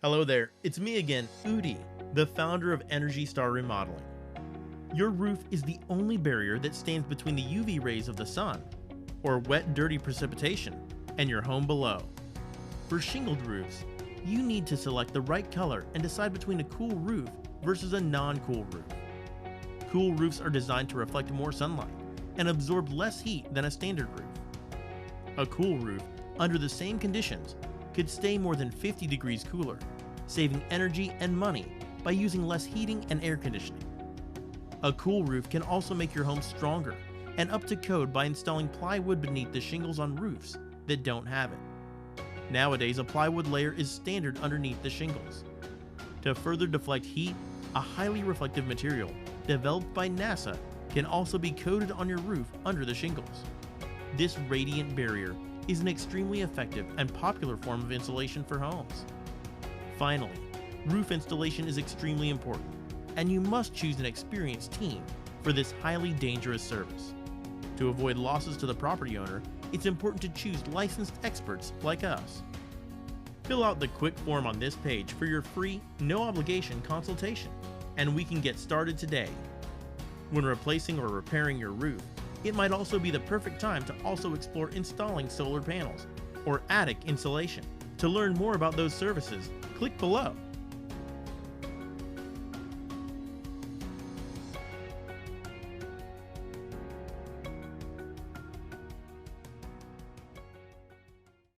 Hello there, it's me again, Udi, the founder of Energy Star Remodeling. Your roof is the only barrier that stands between the UV rays of the sun, or wet, dirty precipitation, and your home below. For shingled roofs, you need to select the right color and decide between a cool roof versus a non-cool roof. Cool roofs are designed to reflect more sunlight and absorb less heat than a standard roof. A cool roof, under the same conditions, could stay more than 50 degrees cooler, saving energy and money by using less heating and air conditioning. A cool roof can also make your home stronger and up to code by installing plywood beneath the shingles on roofs that don't have it. Nowadays, a plywood layer is standard underneath the shingles. To further deflect heat, a highly reflective material developed by NASA can also be coated on your roof under the shingles. This radiant barrier is an extremely effective and popular form of insulation for homes. Finally, roof installation is extremely important, and you must choose an experienced team for this highly dangerous service. To avoid losses to the property owner, it's important to choose licensed experts like us. Fill out the quick form on this page for your free, no-obligation consultation, and we can get started today. When replacing or repairing your roof, it might also be the perfect time to also explore installing solar panels or attic insulation. To learn more about those services, click below.